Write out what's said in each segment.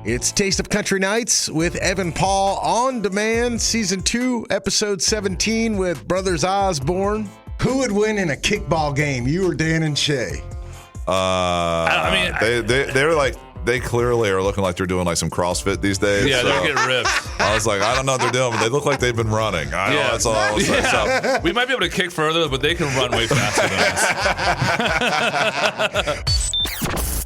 It's Taste of Country Nights with Evan Paul on demand, Season 2, Episode 17 with Brothers Osborne. Who would win in a kickball game, you or Dan and Shay? They're like, they clearly are looking like they're doing like some CrossFit these days. Yeah, so they're getting ripped. I was like, I don't know what they're doing, but they look like they've been running. That's all I was saying. So, we might be able to kick further, but they can run way faster than us.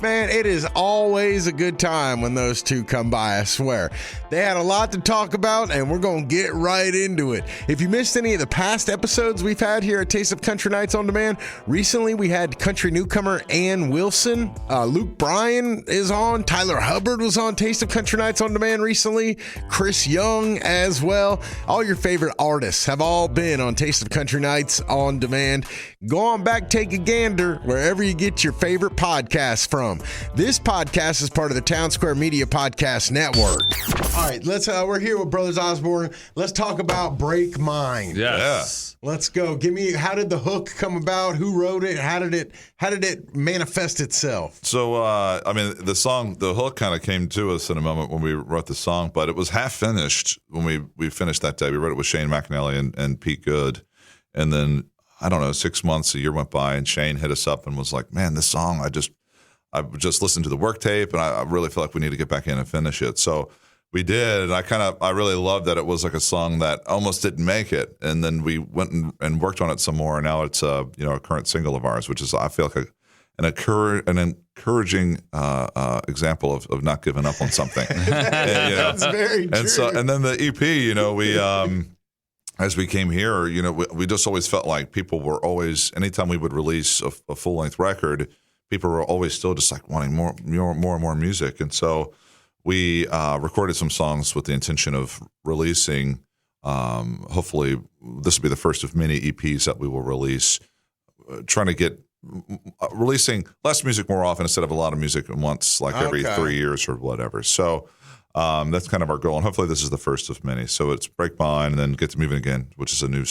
Man, it is always a good time when those two come by, I swear. They had a lot to talk about, and we're going to get right into it. If you missed any of the past episodes we've had here at Taste of Country Nights on Demand, recently we had country newcomer Ann Wilson. Luke Bryan is on. Tyler Hubbard was on Taste of Country Nights on Demand recently. Chris Young as well. All your favorite artists have all been on Taste of Country Nights on Demand. Go on back, take a gander wherever you get your favorite podcasts from. This podcast is part of the Town Square Media Podcast Network. All right, we're here with Brothers Osborne. Let's talk about Break Mine. Yes. Yeah. Let's go. How did the hook come about? Who wrote it? How did it manifest itself? So, the hook kind of came to us in a moment when we wrote the song, but it was half finished when we finished that day. We wrote it with Shane McAnally and Pete Good. And then, I don't know, 6 months, a year went by, and Shane hit us up and was like, man, this song, I just listened to the work tape, and I really feel like we need to get back in and finish it. So we did, and I really loved that it was like a song that almost didn't make it, and then we went and worked on it some more, and now it's a current single of ours, which is, I feel like an encouraging example of not giving up on something. That's very true. And then the EP, we as we came here, we just always felt like people were always, anytime we would release a full length record, people were always still just like wanting more and more music. And so we recorded some songs with the intention of releasing, hopefully this will be the first of many EPs that we will release, trying to get releasing less music more often instead of a lot of music at once, like every 3 years or whatever. So that's kind of our goal. And hopefully this is the first of many. So it's Break Mine and then Get to Moving Again, which is a new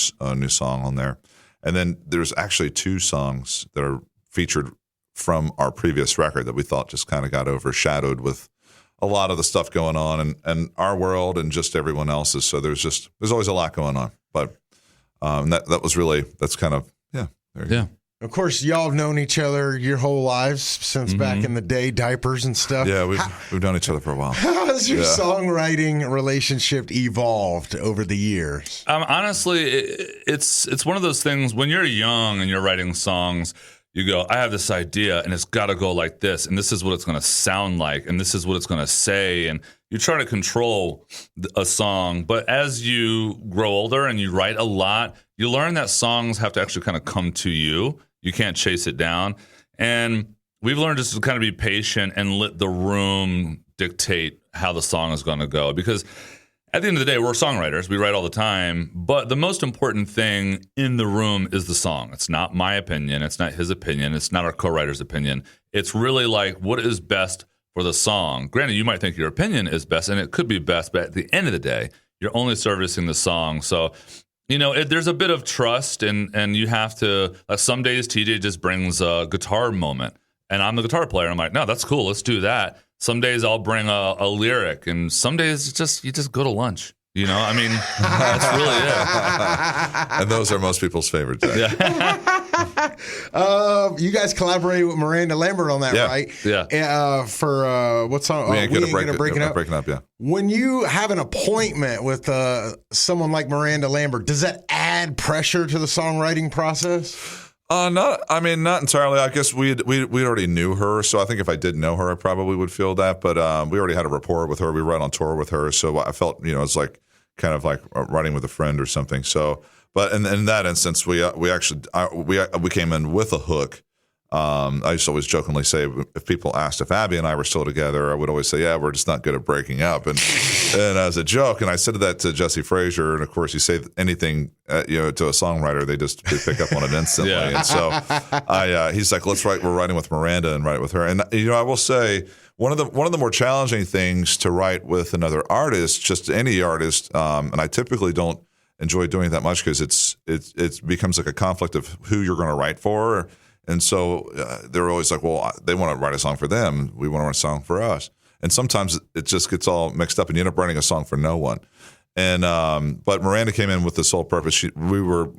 song on there. And then there's actually 2 songs that are featured from our previous record that we thought just kind of got overshadowed with a lot of the stuff going on and our world and just everyone else's. So there's always a lot going on. But that's kind of, yeah. There you go. Of course, y'all have known each other your whole lives since back in the day, diapers and stuff. Yeah, we've known each other for a while. How has your songwriting relationship evolved over the years? Honestly, it's one of those things when you're young and you're writing songs, you go, I have this idea and it's got to go like this, and this is what it's going to sound like, and this is what it's going to say, and you try to control a song. But as you grow older and you write a lot, you learn that songs have to actually kind of come to you. You can't chase it down. And we've learned just to kind of be patient and let the room dictate how the song is going to go. Because at the end of the day, we're songwriters. We write all the time. But the most important thing in the room is the song. It's not my opinion. It's not his opinion. It's not our co-writer's opinion. It's really like what is best for the song. Granted, you might think your opinion is best, and it could be best. But at the end of the day, you're only servicing the song. So there's a bit of trust, and you have to. Some days TJ just brings a guitar moment, and I'm the guitar player. I'm like, no, that's cool. Let's do that. Some days I'll bring a lyric, and some days you just go to lunch. That's really it. And those are most people's favorite days. Yeah. You guys collaborated with Miranda Lambert on that, right? Yeah. For what song? We ain't gonna break it up. Breaking up, yeah. When you have an appointment with someone like Miranda Lambert, does that add pressure to the songwriting process? Not entirely. I guess we already knew her, so I think if I did know her, I probably would feel that. But we already had a rapport with her. We were on tour with her, so I felt it's like kind of like writing with a friend or something. So, but in that instance, we came in with a hook. I used to always jokingly say if people asked if Abby and I were still together, I would always say, yeah, we're just not good at breaking up. And as a joke, and I said that to Jesse Frazier, and of course you say anything to a songwriter, they pick up on it instantly. Yeah. And so he's like, we're writing with Miranda and write it with her. And I will say one of the more challenging things to write with another artist, just any artist, and I typically don't enjoy doing it that much because it becomes like a conflict of who you're going to write for. And so they're always like, well, they want to write a song for them. We want to write a song for us. and sometimes it just gets all mixed up, and you end up writing a song for no one. And but Miranda came in with the sole purpose. We were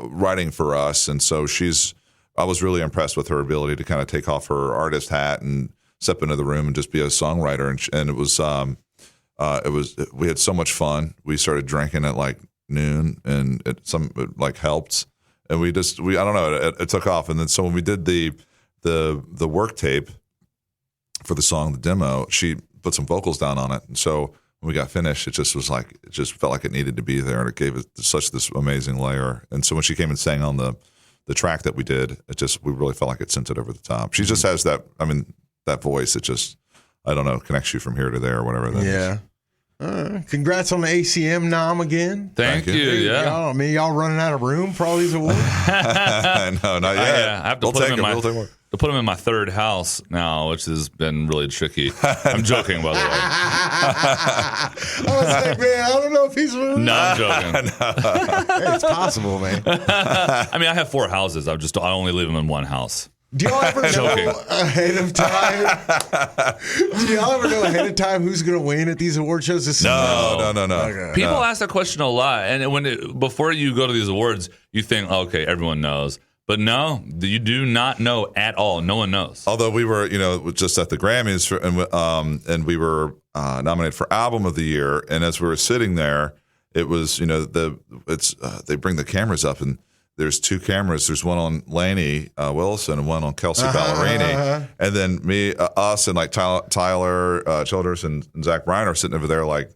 writing for us, and so I was really impressed with her ability to kind of take off her artist hat and step into the room and just be a songwriter. And it was we had so much fun. We started drinking at like noon, and it like helped. And we I don't know, it took off. And then so when we did the work tape for the song, the demo, she put some vocals down on it. And so when we got finished, it just felt like it needed to be there, and it gave it this amazing layer. And so when she came and sang on the track that we did, we really felt like it sent it over the top. She just has that voice. It just, I don't know, connects you from here to there or whatever that is. Congrats on the ACM nom again. Thank you. Yeah. Y'all running out of room for all these awards? No, not yet. I have to put them in my third house now, which has been really tricky. I'm joking, by the way. I was like, man, I don't know if he's really. No, I'm joking. Hey, it's possible, man. I mean, I have 4 houses. I only leave them in one house. Do y'all ever know ahead of time? Who's going to win at these award shows? No. Okay. People ask that question a lot, and before you go to these awards, you think, okay, everyone knows. But no, you do not know at all. No one knows. Although we were, just at the Grammys, and we were nominated for Album of the Year, and as we were sitting there, it was, they bring the cameras up, and there's 2 cameras. There's one on Lainey Wilson and one on Kelsey Ballerini, and then us, and like Tyler Childers and Zach Bryan are sitting over there, like,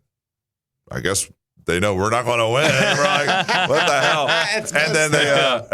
I guess they know we're not going to win. We're like, what the hell? And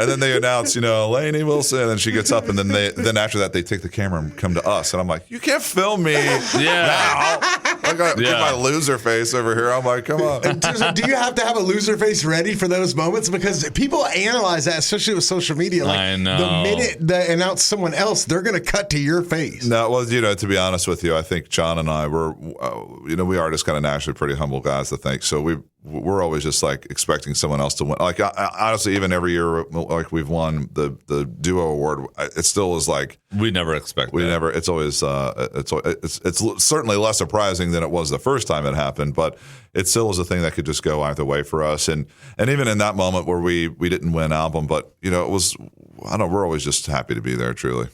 then they announce, Lainey Wilson, and she gets up, and then after that they take the camera and come to us, and I'm like, you can't film me now. I got my loser face over here. I'm like, come on. So do you have to have a loser face ready for those moments? Because people analyze that, especially with social media. Like, I know. The minute they announce someone else, they're going to cut to your face. No, well, to be honest with you, I think John and I were, we are just kind of naturally pretty humble guys, I think. So we're always just like expecting someone else to win. Like, honestly, even every year, like we've won the duo award, it still is like we never expect. It's always it's certainly less surprising than it was the first time it happened, but it still is a thing that could just go either way for us. And even in that moment where we didn't win album, but it was, we're always just happy to be there, truly.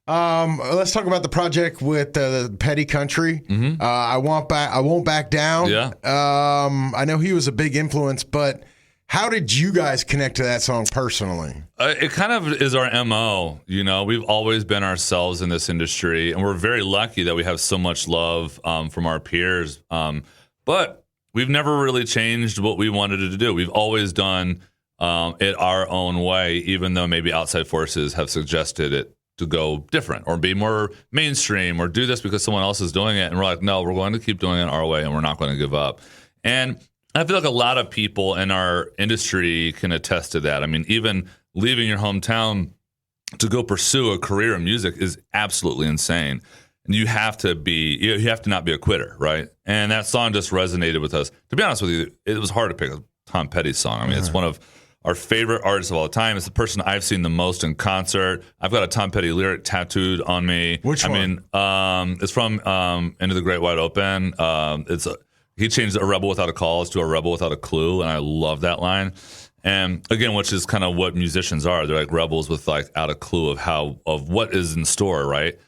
Let's talk about the project with the Petty Country. Mm-hmm. I won't back down. Yeah. I know he was a big influence, but how did you guys connect to that song personally? It kind of is our MO. We've always been ourselves in this industry, and we're very lucky that we have so much love from our peers. But we've never really changed what we wanted to do. We've always done it our own way, even though maybe outside forces have suggested it to go different or be more mainstream or do this because someone else is doing it. And we're like, no, we're going to keep doing it our way, and we're not going to give up. And I feel like a lot of people in our industry can attest to that. I mean, even leaving your hometown to go pursue a career in music is absolutely insane. And you have to not be a quitter, right? And that song just resonated with us. To be honest with you, it was hard to pick a Tom Petty song. I mean, It's one of our favorite artists of all time. It's the person I've seen the most in concert. I've got a Tom Petty lyric tattooed on me. Which one? It's from Into the Great Wide Open. He changed a rebel without a cause to a rebel without a clue, and I love that line. And again, which is kind of what musicians are. They're like rebels without a clue of what is in store, right?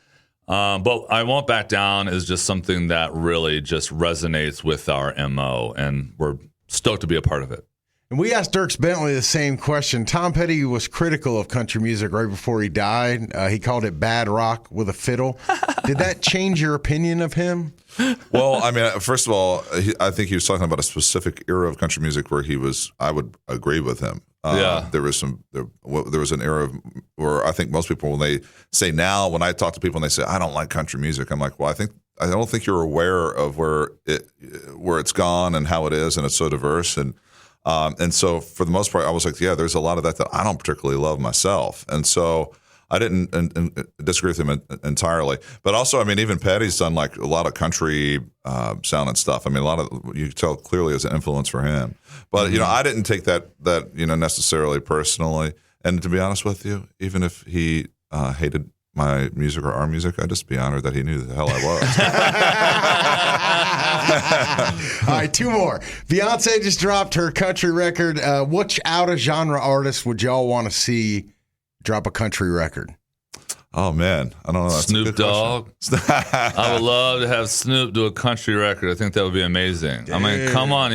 But I Won't Back Down is just something that really just resonates with our MO, and we're stoked to be a part of it. And we asked Dierks Bentley the same question. Tom Petty was critical of country music right before he died. He called it bad rock with a fiddle. Did that change your opinion of him? Well, I mean, first of all, I think he was talking about a specific era of country music where I would agree with him. There was an era where I think most people, when they say now, when I talk to people and they say, I don't like country music, I'm like, well, I don't think you're aware of where it's gone and how it is, and it's so diverse. And so for the most part, I was like, yeah, there's a lot of that I don't particularly love myself. And so I didn't disagree with him entirely. But also, I mean, even Petty's done like a lot of country sounding stuff. I mean, a lot of, you tell clearly as an influence for him. But, I didn't take that necessarily personally. And to be honest with you, even if he hated my music or our music, I'd just be honored that he knew who the hell I was. All right, 2 more. Beyonce just dropped her country record. Which out-of-genre artist would y'all want to see drop a country record? Oh, man. I don't know. That's Snoop Dogg. I would love to have Snoop do a country record. I think that would be amazing. I mean, come on,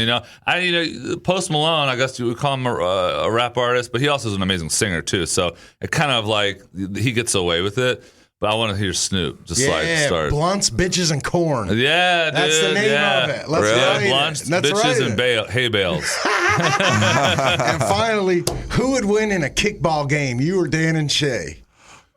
Post Malone, I guess you would call him a rap artist, but he also is an amazing singer, too. So it kind of like he gets away with it. But I want to hear Snoop start. Blunts, bitches, and corn. Yeah, dude. That's the name of it. Let's write Blunts, it. Let's bitches, and hay bales. And finally, who would win in a kickball game, you or Dan and Shay?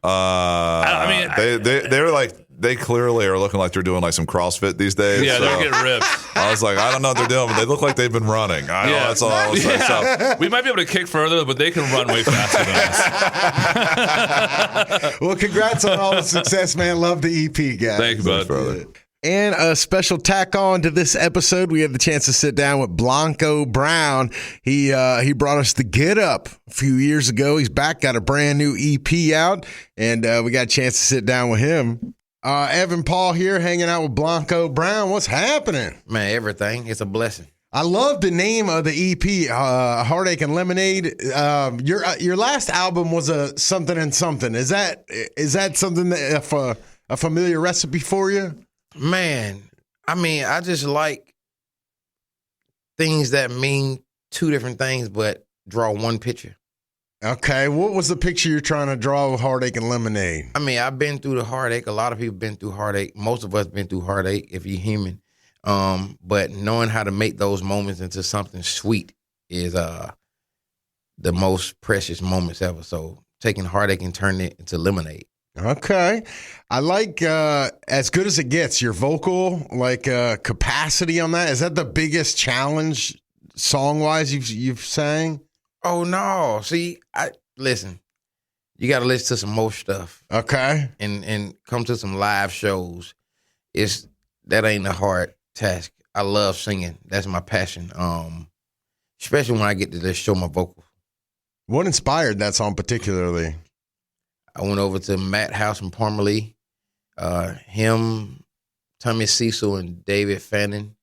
They're like, they clearly are looking like they're doing like some CrossFit these days. Yeah, they're getting ripped. I was like, I don't know what they're doing, but they look like they've been running. That's all I was saying. So, we might be able to kick further, but they can run way faster than us. Well, congrats on all the success, man. Love the EP, guys. Thank you, bud. And a special tack on to this episode, we had the chance to sit down with Blanco Brown. He brought us the Git Up a few years ago. He's back, got a brand new EP out, and we got a chance to sit down with him. Evan Paul here, hanging out with Blanco Brown. What's happening? Man, everything. It's a blessing. I love the name of the EP, Heartache and Lemonade. Your last album was a something and something. Is that something that a familiar recipe for you? Man, I mean, I just like things that mean 2 different things, but draw one picture. Okay, what was the picture you're trying to draw with Heartache and Lemonade? I mean, I've been through the heartache. A lot of people been through heartache. Most of us been through heartache if you're human. But knowing how to make those moments into something sweet is the most precious moments ever. So taking heartache and turning it into lemonade. Okay. I like As Good As It Gets, your vocal capacity on that. Is that the biggest challenge song-wise you've sang? Oh no. See, listen. You got to listen to some more stuff. Okay. And come to some live shows. That ain't a hard task. I love singing. That's my passion. Especially when I get to just show my vocals. What inspired that song particularly? I went over to Matt House in Parmalee. Him, Tommy Cecil, and David Fannin.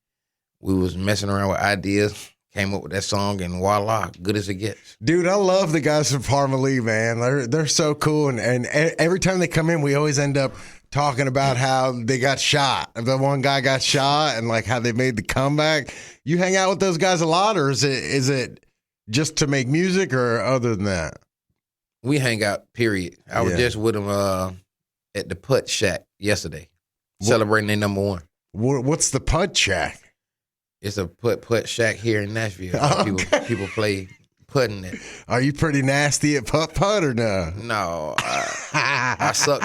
We was messing around with ideas, came up with that song, and voila, good as it gets. Dude, I love the guys from Parmalee, man. They're so cool, and every time they come in, we always end up talking about how they got shot. The one guy got shot, and like how they made the comeback. You hang out with those guys a lot, or is it just to make music, or other than that? We hang out, period. I was just with them at the Putt Shack yesterday, celebrating their number 1. What's the Putt Shack? It's a putt shack here in Nashville. Okay. People play putting it. Are you pretty nasty at putt or no? No, I suck.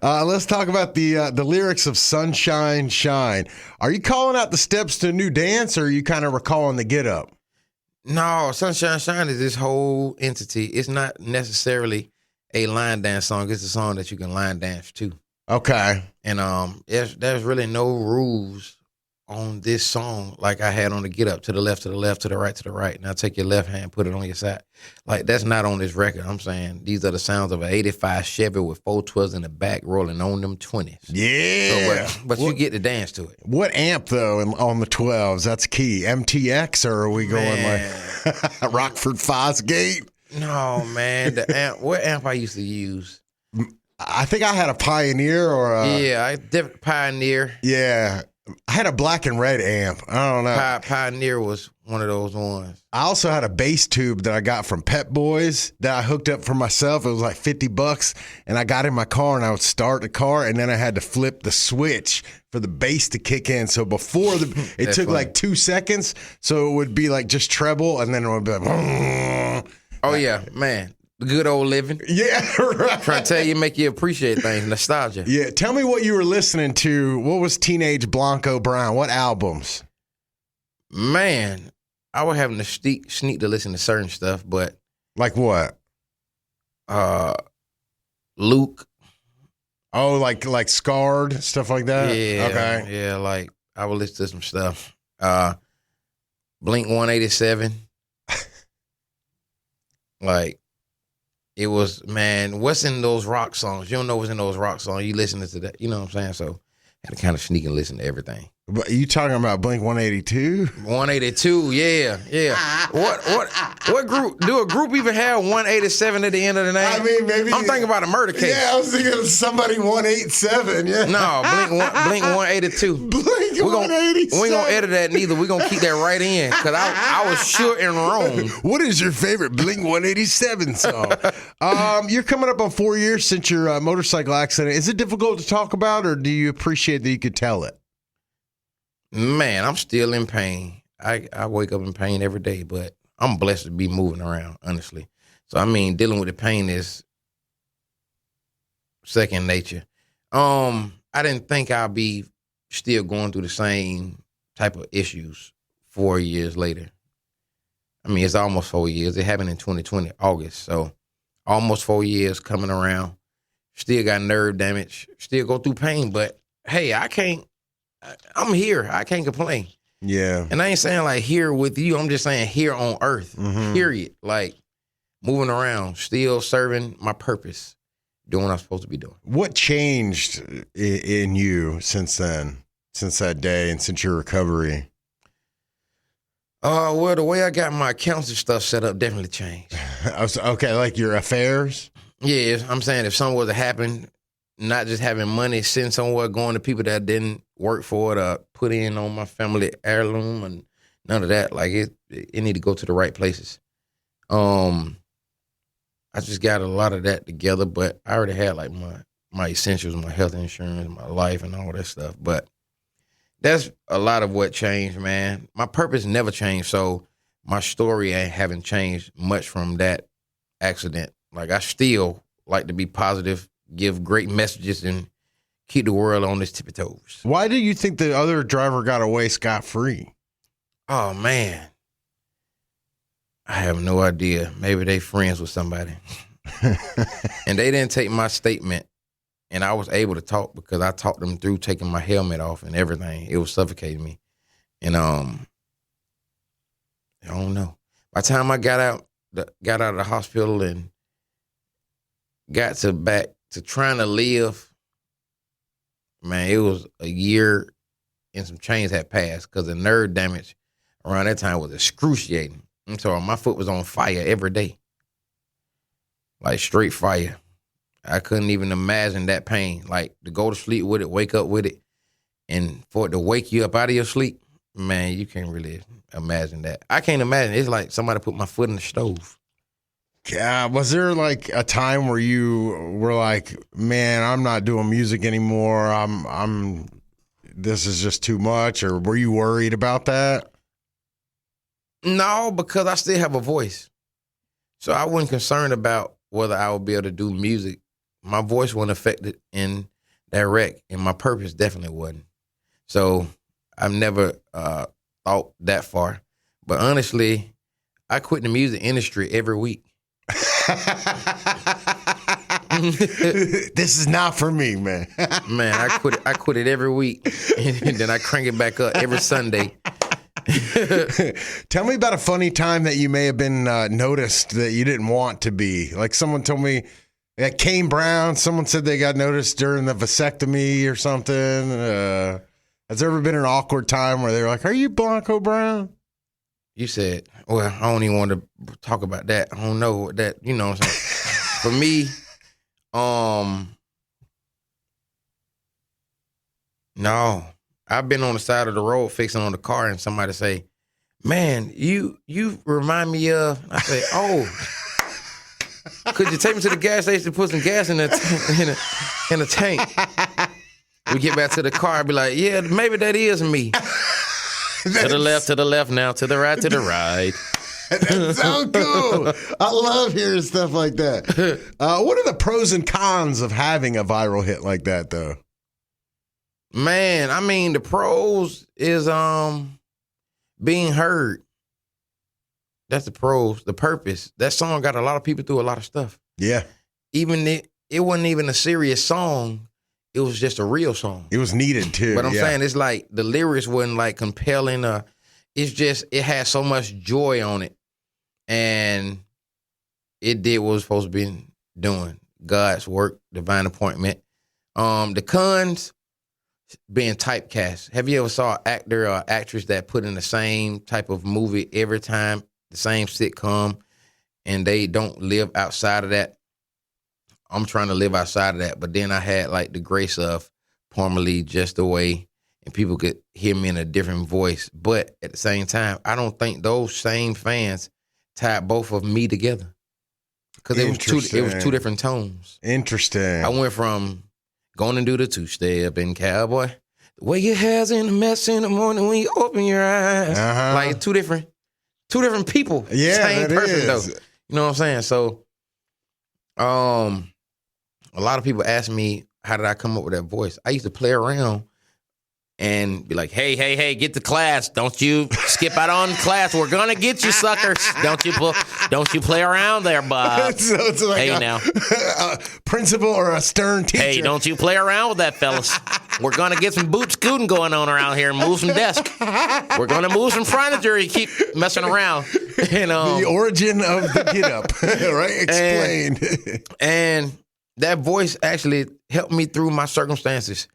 Let's talk about the lyrics of Sunshine Shine. Are you calling out the steps to a new dance, or are you kind of recalling the Get Up? No, Sunshine Shine is this whole entity. It's not necessarily a line dance song. It's a song that you can line dance to. Okay. And there's really no rules on this song like I had on the Get Up, to the left, to the left, to the right. Now take your left hand, put it on your side. Like, that's not on this record. I'm saying these are the sounds of an 85 Chevy with 412s in the back rolling on them 20s. Yeah. So, but you get to dance to it. What amp, though, on the 12s? That's key. MTX, or are we going like Rockford Fosgate? No, man. The amp. What amp I used to use? I think I had a Pioneer or I did Pioneer. Yeah. I had a black and red amp. I don't know. Pioneer was one of those ones. I also had a bass tube that I got from Pep Boys that I hooked up for myself. It was like $50, and I got in my car and I would start the car, and then I had to flip the switch for the bass to kick in. So before it took like 2 seconds, so it would be like just treble, and then it would be like. Oh yeah, man. The good old living. Yeah, right. Trying to tell you, make you appreciate things. Nostalgia. Yeah, tell me what you were listening to. What was teenage Blanco Brown? What albums? Man, I was having to sneak to listen to certain stuff, but like what? Luke. Oh, like Scarred, stuff like that? Yeah. Okay. Yeah, like I would listen to some stuff. Blink 187. Like it was, man, what's in those rock songs? You don't know what's in those rock songs. You listening to that, you know what I'm saying? So I had to kind of sneak and listen to everything. But you talking about Blink 182? 182, yeah. What group? Do a group even have 187 at the end of the name? I mean, maybe. I'm thinking about a murder case. Yeah, I was thinking of somebody 187, yeah. No, Blink 182. Blink 187. We ain't gonna edit that neither. We're gonna keep that right in, because I was sure and wrong. What is your favorite Blink 187 song? You're coming up on 4 years since your motorcycle accident. Is it difficult to talk about, or do you appreciate that you could tell it? Man, I'm still in pain. I wake up in pain every day, but I'm blessed to be moving around, honestly. So, I mean, dealing with the pain is second nature. I didn't think I'd be still going through the same type of issues 4 years later. I mean, it's almost 4 years. It happened in 2020, August. So, almost 4 years coming around. Still got nerve damage. Still go through pain, but hey, I'm here. I can't complain. Yeah. And I ain't saying like here with you. I'm just saying here on earth, period. Like moving around, still serving my purpose, doing what I'm supposed to be doing. What changed in you since then, since that day and since your recovery? Well, the way I got my accounts and stuff set up definitely changed. Okay, like your affairs? Yeah, I'm saying if something was to happen, not just having money sitting somewhere going to people that didn't work for it or put in on my family heirloom and none of that. Like it need to go to the right places. I just got a lot of that together, but I already had like my essentials, my health insurance, my life and all that stuff. But that's a lot of what changed, man. My purpose never changed, so my story haven't changed much from that accident. Like I still like to be positive, give great messages, and keep the world on its tippy toes. Why do you think the other driver got away scot-free? Oh, man. I have no idea. Maybe they friends with somebody. And they didn't take my statement, and I was able to talk because I talked them through taking my helmet off and everything. It was suffocating me. And I don't know. By the time I got out of the hospital and got back to trying to live, man, it was a year and some change had passed because the nerve damage around that time was excruciating. And so my foot was on fire every day, like straight fire. I couldn't even imagine that pain, like to go to sleep with it, wake up with it, and for it to wake you up out of your sleep, man, you can't really imagine that. I can't imagine. It's like somebody put my foot in the stove. Yeah, was there like a time where you were like, man, I'm not doing music anymore. This is just too much, or were you worried about that? No, because I still have a voice. So I wasn't concerned about whether I would be able to do music. My voice wasn't affected in that wreck, and my purpose definitely wasn't. So I've never thought that far. But honestly, I quit the music industry every week. This is not for me, man. Man, I quit it every week, and then I crank it back up every Sunday. Tell me about a funny time that you may have been noticed that you didn't want to be. Like someone told me at Kane Brown, someone said they got noticed during the vasectomy or something. Has there ever been an awkward time where they're like, "Are you Blanco Brown?" You said, well, I don't even want to talk about that. I don't know that, you know what I'm saying? For me, no. I've been on the side of the road fixing on the car and somebody say, man, you remind me of, I say, oh, could you take me to the gas station to put some gas in a tank? We get back to the car, I'd be like, yeah, maybe that is me. To the left now, to the right. That's so cool. I love hearing stuff like that. What are the pros and cons of having a viral hit like that, though? Man, I mean, the pros is being heard. That's the pros. The purpose. That song got a lot of people through a lot of stuff. Yeah. Even it wasn't even a serious song. It was just a real song. It was needed too. But I'm saying it's like the lyrics wasn't like compelling. It's just it had so much joy on it, and it did what it was supposed to be doing. God's work, divine appointment. The cons, being typecast. Have you ever saw an actor or actress that put in the same type of movie every time, the same sitcom, and they don't live outside of that? I'm trying to live outside of that, but then I had like the grace of formerly just the way, and people could hear me in a different voice. But at the same time, I don't think those same fans tied both of me together, because it was two different tones. Interesting. I went from going to do the two-step and cowboy, the way your hair's in a mess in the morning when you open your eyes. Like two different people. Yeah, same person though. You know what I'm saying? So, a lot of people ask me, how did I come up with that voice? I used to play around and be like, hey, get to class. Don't you skip out on class. We're going to get you, suckers. Don't you play around there, Bob. So it's like now. A principal or a stern teacher. Hey, don't you play around with that, fellas. We're going to get some boot scooting going on around here and move some desks. We're going to move some furniture. You keep messing around. And, the origin of the Git Up, right? Explained. And that voice actually helped me through my circumstances.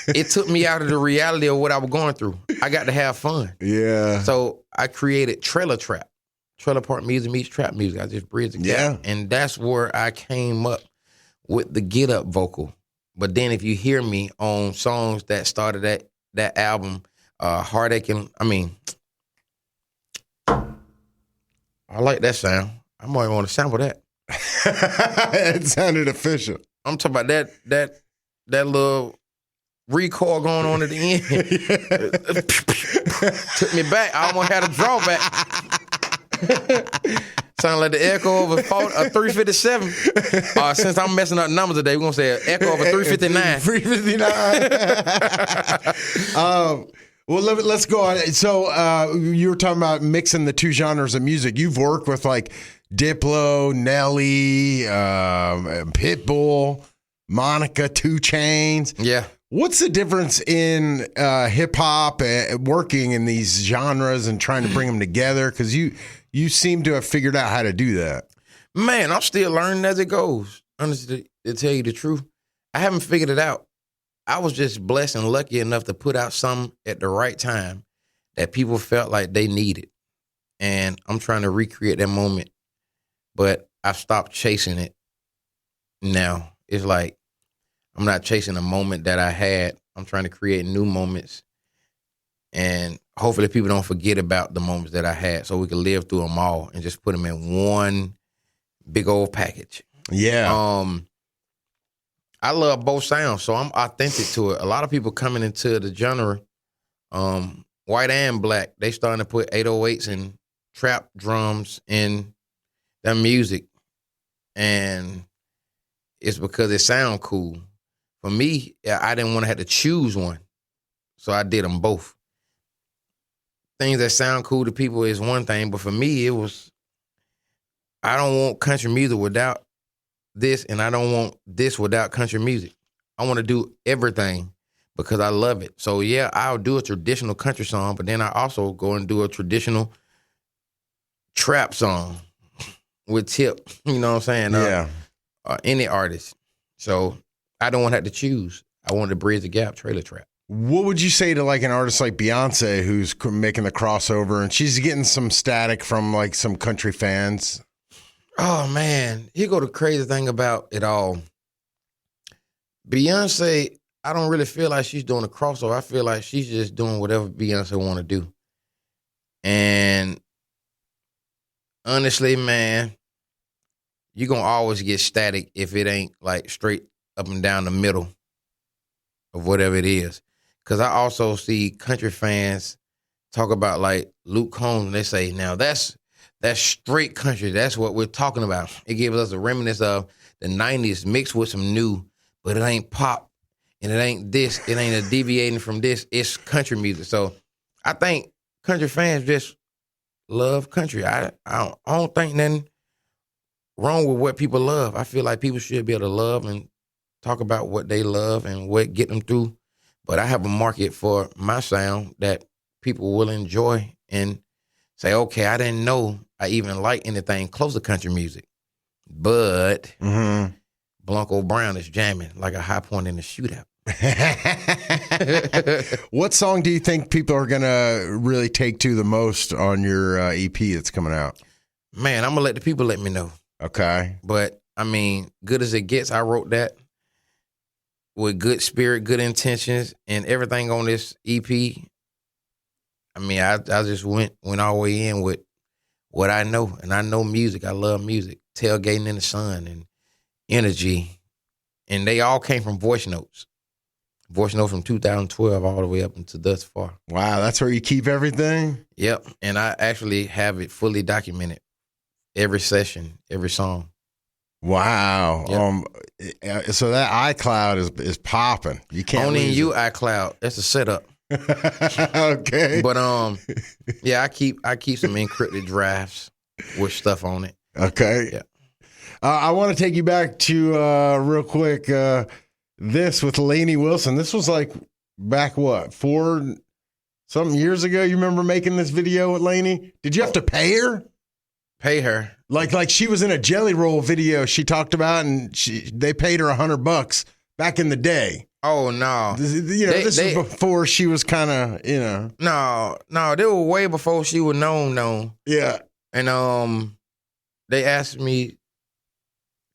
It took me out of the reality of what I was going through. I got to have fun. Yeah. So I created trailer trap. Trailer park music meets trap music. I just bridged the gap. Yeah. And that's where I came up with the Get Up vocal. But then if you hear me on songs that started that album, Heartache I like that sound. I might want to sample that. It sounded official. I'm talking about that little recoil going on at the end. Took me back. I almost had a drawback. Sound like the echo of a 357. Since I'm messing up numbers today, we're going to say an echo of a 359. 359. Well, let's go on. So you were talking about mixing the two genres of music. You've worked with like Diplo, Nelly, Pitbull, Monica, 2 Chainz. Yeah. What's the difference in hip hop working in these genres and trying to bring them together? Because you seem to have figured out how to do that. Man, I'm still learning as it goes. Honestly, to tell you the truth, I haven't figured it out. I was just blessed and lucky enough to put out something at the right time that people felt like they needed. And I'm trying to recreate that moment, but I've stopped chasing it now. It's like I'm not chasing a moment that I had. I'm trying to create new moments, and hopefully people don't forget about the moments that I had, so we can live through them all and just put them in one big old package. Yeah. I love both sounds, so I'm authentic to it. A lot of people coming into the genre, white and black, they starting to put 808s and trap drums in their music, and it's because it sound cool. For me, I didn't want to have to choose one, so I did them both. Things that sound cool to people is one thing, but for me, it was, I don't want country music without this, and I don't want this without country music. I want to do everything because I love it. So yeah, I'll do a traditional country song, but then I also go and do a traditional trap song with Tip. You know what I'm saying? Yeah. Any artist. So I don't want to have to choose. I wanted to bridge the gap, trailer trap. What would you say to like an artist like Beyonce who's making the crossover and she's getting some static from like some country fans? Oh, man. Here go the crazy thing about it all. Beyonce, I don't really feel like she's doing a crossover. I feel like she's just doing whatever Beyonce want to do. And honestly, man, you're going to always get static if it ain't like straight up and down the middle of whatever it is. Because I also see country fans talk about like Luke Combs, and they say, now that's straight country. That's what we're talking about. It gives us a reminiscence of the 90s mixed with some new, but it ain't pop, and it ain't this. It ain't a deviating from this. It's country music. So I think country fans just love country. I don't think nothing wrong with what people love. I feel like people should be able to love and talk about what they love and what get them through. But I have a market for my sound that people will enjoy and say, okay, I didn't know I even like anything close to country music. but Blanco Brown is jamming like a high point in the shootout. What song do you think people are going to really take to the most on your EP that's coming out? Man, I'm going to let the people let me know. Okay. But, I mean, Good As It Gets, I wrote that with good spirit, good intentions, and everything on this EP. I mean, I just went all the way in with what I know. And I know music. I love music. Tailgating in the Sun and Energy. And they all came from voice notes. Voice note from 2012 all the way up into thus far. Wow, that's where you keep everything? Yep. And I actually have it fully documented. Every session, every song. Wow. Yep. So that iCloud is popping. You can't Only in lose you, it. iCloud. That's a setup. Okay. But yeah, I keep some encrypted drafts with stuff on it. Okay. Yeah. I want to take you back to real quick. This with Lainey Wilson. This was like back 4 something years ago. You remember making this video with Lainey? Did you have to pay her? Pay her? Like she was in a Jelly Roll video she talked about, and they paid her $100 back in the day. Oh no! This was before she was kind of No, they were way before she was known. Yeah, and they asked me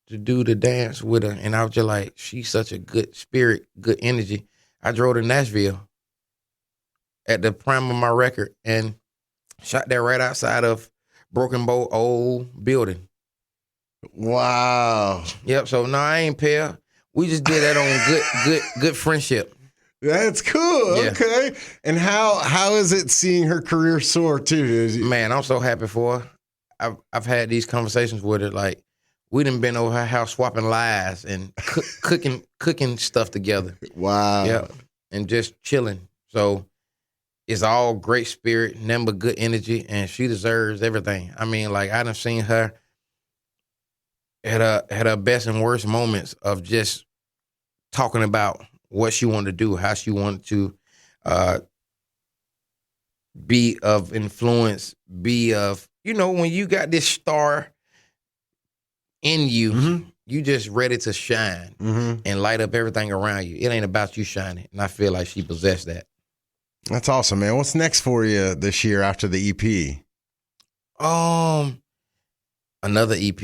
to do the dance with her, and I was just like, she's such a good spirit, good energy. I drove to Nashville at the prime of my record and shot that right outside of Broken Bow old building. Wow. Yep. So no, I ain't pay her. We just did that on good friendship. That's cool. Yeah. Okay. And how is it seeing her career soar too? Man, I'm so happy for her. I've had these conversations with her. Like, we done been over her house swapping lies and cooking stuff together. Wow. Yeah. And just chilling. So it's all great spirit, nothing but good energy, and she deserves everything. I mean, like, I done seen her at her best and worst moments of just talking about what she wanted to do, how she wanted to be of influence, when you got this star in you, you just ready to shine and light up everything around you. It ain't about you shining. And I feel like she possessed that. That's awesome, man. What's next for you this year after the EP? Another EP.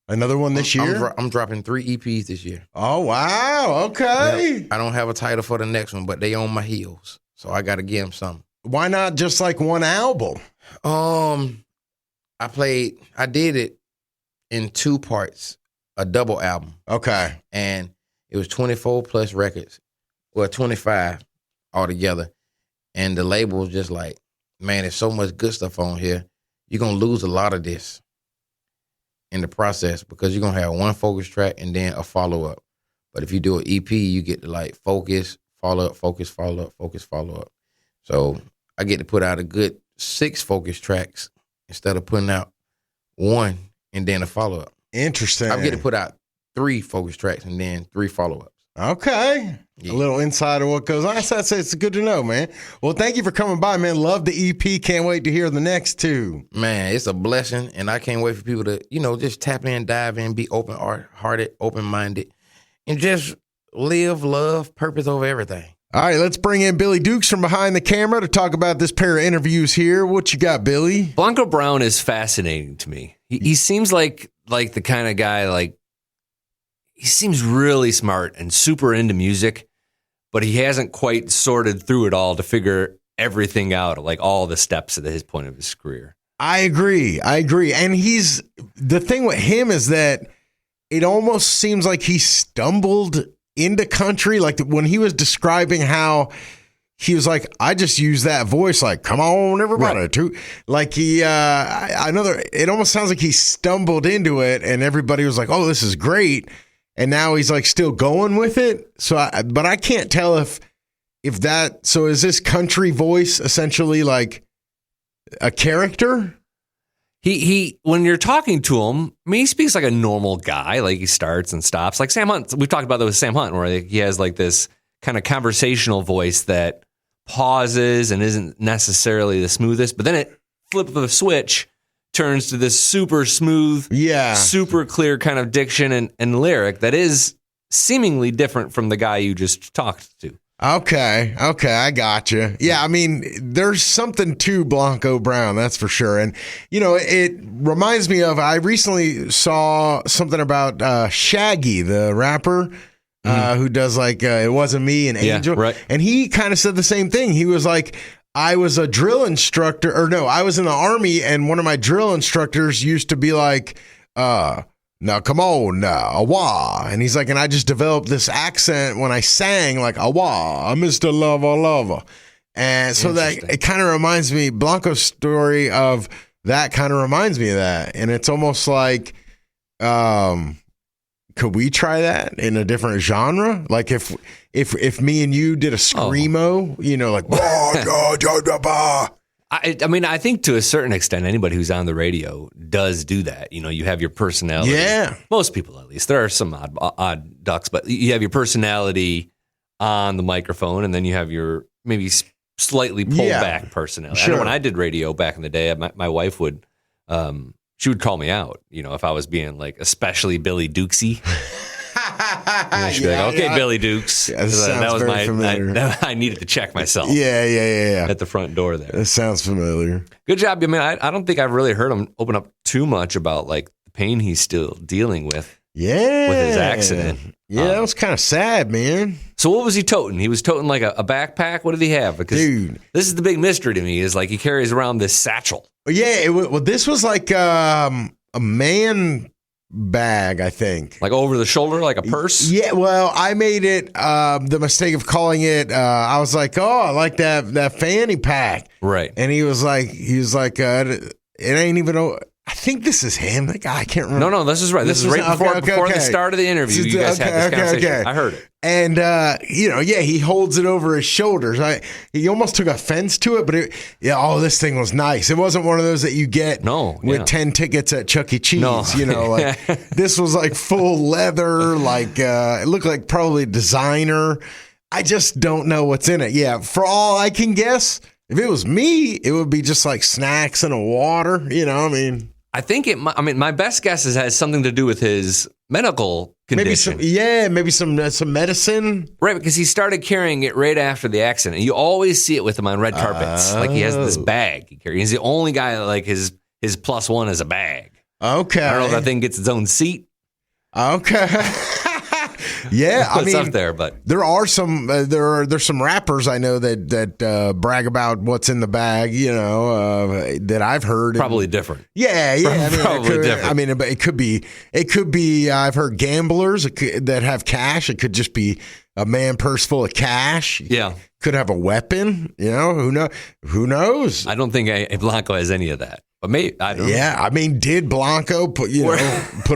Another one this year? I'm dropping 3 EPs this year. Oh, wow. Okay. Yep. I don't have a title for the next one, but they on my heels. So I got to give them something. Why not just like one album? I did it in 2 parts, a double album. Okay. And it was 24 plus records. Well, 25 altogether. And the label was just like, man, there's so much good stuff on here. You're going to lose a lot of this in the process because you're going to have one focus track and then a follow-up. But if you do an EP, you get to like focus, follow-up, focus, follow-up, focus, follow-up. So I get to put out a good 6 focus tracks instead of putting out 1 and then a follow-up. Interesting. I get to put out 3 focus tracks and then 3 follow-ups. Okay. Yeah. A little insight of what goes on. It's good to know, man. Well, thank you for coming by, man. Love the EP. Can't wait to hear the next 2. Man, it's a blessing, and I can't wait for people to, just tap in, dive in, be open-hearted, open-minded, and just live, love, purpose over everything. All right, let's bring in Billy Dukes from behind the camera to talk about this pair of interviews here. What you got, Billy? Blanco Brown is fascinating to me. He seems like the kind of guy, like, he seems really smart and super into music, but he hasn't quite sorted through it all to figure everything out, like all the steps at his point of his career. I agree. And the thing with him is that it almost seems like he stumbled into country. Like when he was describing how he was like, I just use that voice, like, come on, everybody. Right. Like it almost sounds like he stumbled into it and everybody was like, oh, this is great. And now he's like still going with it. But I can't tell if that, so is this country voice essentially like a character? He when you're talking to him, I mean, he speaks like a normal guy. Like he starts and stops. Like Sam Hunt, we've talked about that with Sam Hunt, where he has like this kind of conversational voice that pauses and isn't necessarily the smoothest, but then it flips the switch turns to this super smooth, super clear kind of diction and lyric that is seemingly different from the guy you just talked to. Okay, I got you. Yeah, I mean, there's something to Blanco Brown, that's for sure. And, it reminds me of, I recently saw something about Shaggy, the rapper, who does It Wasn't Me and Angel. Right. And he kind of said the same thing. He was like, I was a drill instructor, I was in the Army, and one of my drill instructors used to be like, now, come on now, awa. And he's like, and I just developed this accent when I sang, like, awa, Mr. Lover. And so that it kind of reminds me, Blanco's story of that kind of reminds me of that. And it's almost like, could we try that in a different genre? Like if me and you did a screamo, like, I mean, I think to a certain extent, anybody who's on the radio does do that. You have your personality. Yeah. Most people, at least. There are some odd ducks, but you have your personality on the microphone, and then you have your maybe slightly pulled back personality. Sure. I know when I did radio back in the day, my wife would, she would call me out, if I was being like especially Billy Dukesy. She'd be like, okay, Billy Dukes. Yeah, that was very familiar. I needed to check myself. Yeah. At the front door there. That sounds familiar. Good job. I mean, I don't think I've really heard him open up too much about like the pain he's still dealing with. Yeah. With his accident. Yeah, that was kind of sad, man. So what was he toting? He was toting like a backpack? What did he have? Because Dude, this is the big mystery to me, is like he carries around this satchel. Yeah, this was like a man bag, I think. Like over the shoulder, like a purse? Yeah, well, I made it the mistake of calling it, I was like, oh, I like that fanny pack. Right. And he was like, it ain't even, I think this is him. The guy, I can't remember. No, this is right. This is right before the start of the interview. You guys had this conversation. Okay. I heard it. And, he holds it over his shoulders. He almost took offense to it, but this thing was nice. It wasn't one of those that you get with 10 tickets at Chuck E. Cheese. No. This was like full leather, it looked like probably designer. I just don't know what's in it. Yeah, for all I can guess, if it was me, it would be just like snacks and a water, I think my best guess is it has something to do with his medical condition. Maybe some medicine. Right, because he started carrying it right after the accident. You always see it with him on red carpets. Like he has this bag he carries. He's the only guy that like his plus one is a bag. Okay. I don't know if that thing gets its own seat. Okay. Yeah, What's up there, but there are some there's some rappers I know that brag about what's in the bag, that I've heard. Probably different. Yeah. Probably different. I mean, it could be. I've heard gamblers that have cash. It could just be a man purse full of cash. Yeah, could have a weapon. Who knows? I don't think Blanco has any of that. But maybe, I don't know. Yeah, I mean, did Blanco put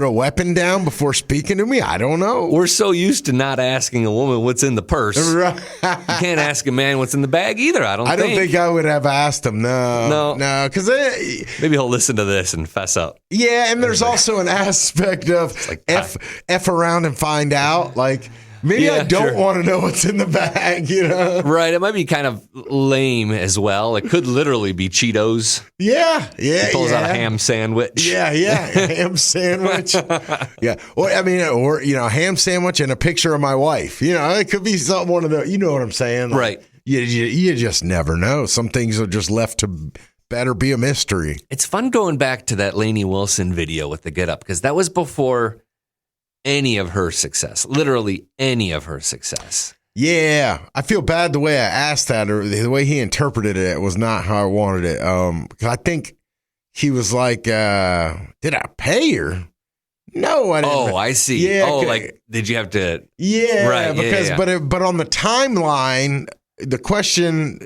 a weapon down before speaking to me? I don't know. We're so used to not asking a woman what's in the purse. Right. You can't ask a man what's in the bag either. I don't think I would have asked him. No, because maybe he'll listen to this and fess up. Yeah, and there's also an aspect of like F around and find out. Like, maybe I don't want to know what's in the bag, Right. It might be kind of lame as well. It could literally be Cheetos. Yeah. He pulls out a ham sandwich. Yeah. A ham sandwich. Yeah. Or a ham sandwich and a picture of my wife. It could be one of the, you know what I'm saying? Like, right. You just never know. Some things are just left to better be a mystery. It's fun going back to that Lainey Wilson video with the Get Up, because that was before any of her success, literally any of her success. Yeah, I feel bad the way I asked that, or the way he interpreted it was not how I wanted it. Because I think he was like, "Did I pay her?" No, I didn't. Oh, I see. Yeah, did you have to? Yeah, right. Because but on the timeline, the question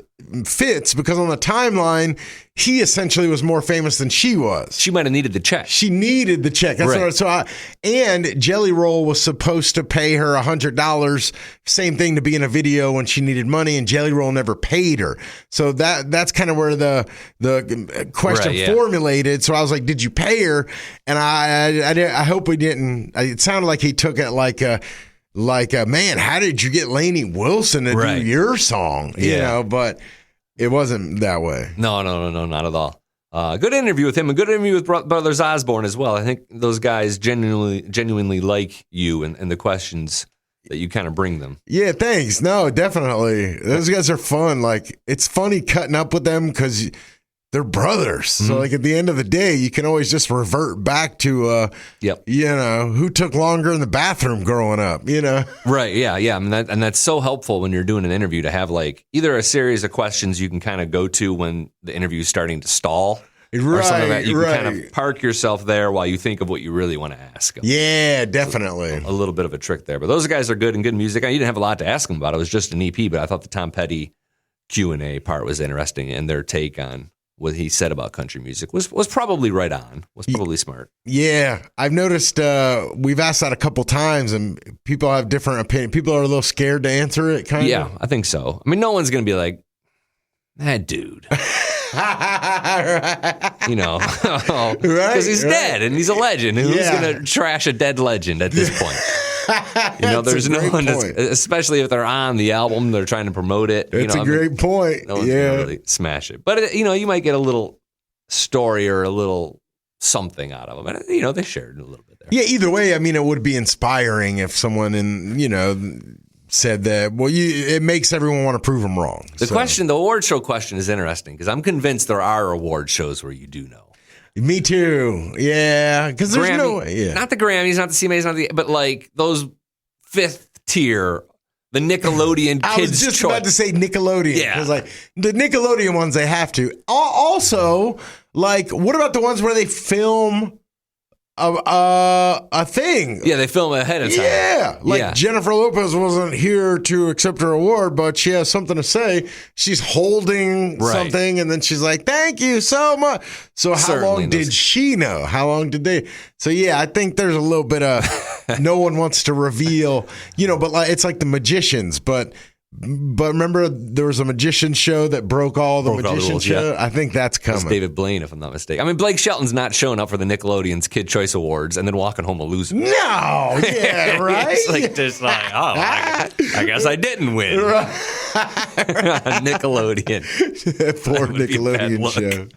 fits because on the timeline, he essentially was more famous than she was. She might have needed the check. She needed the check. That's right. And Jelly Roll was supposed to pay her $100. Same thing to be in a video when she needed money, and Jelly Roll never paid her. So that's kind of where the question formulated. So I was like, "Did you pay her?" And I hope we didn't. It sounded like he took it like a man, how did you get Lainey Wilson to do your song? But it wasn't that way. No, not at all. Good interview with him, and good interview with Brothers Osborne as well. I think those guys genuinely like you and the questions that you kind of bring them. Yeah, thanks. No, definitely. Those guys are fun. Like, it's funny cutting up with them because they're brothers. So, like, at the end of the day, you can always just revert back to, who took longer in the bathroom growing up, Right, yeah. I mean, and that's so helpful when you're doing an interview to have, like, either a series of questions you can kind of go to when the interview is starting to stall. Or something that you can kind of park yourself there while you think of what you really want to ask them. Yeah, definitely. A little bit of a trick there. But those guys are good and good music. You didn't have a lot to ask them about. It was just an EP, but I thought the Tom Petty Q&A part was interesting, and their take on what he said about country music was probably right on, was probably smart. Yeah, I've noticed we've asked that a couple times, and people have different opinions. People are a little scared to answer it, kind of. Yeah, I think so. I mean, no one's going to be like, that dude. Because he's dead and he's a legend. And who's going to trash a dead legend at this point? There's no one, especially if they're on the album, they're trying to promote it. That's a great point. No one's going to really smash it. But, you might get a little story or a little something out of them. And, they shared a little bit there. Yeah, either way, I mean, it would be inspiring if someone said that, it makes everyone want to prove them wrong. The award show question is interesting because I'm convinced there are award shows where you do know. Me too. Yeah, because there's no way. Yeah. Not the Grammys, not the CMAs, but like those fifth tier, the Nickelodeon Kids' Choice. I was just about to say Nickelodeon. Yeah. Because like the Nickelodeon ones, they have to. Also, like, what about the ones where they film a thing? Yeah, they film ahead of time. Yeah, like Jennifer Lopez wasn't here to accept her award, but she has something to say. She's holding something, and then she's like, "Thank you so much." So how long did she know? How long did they? So yeah, I think there's a little bit of no one wants to reveal, but like it's like the magicians, but remember there was a magician show that broke all the magician show. Yeah. I think that's coming. It's David Blaine, if I'm not mistaken. I mean, Blake Shelton's not showing up for the Nickelodeon's Kid Choice Awards and then walking home a loser. No, yeah, right. It's just like, I guess I didn't win. Nickelodeon. Poor Nickelodeon show.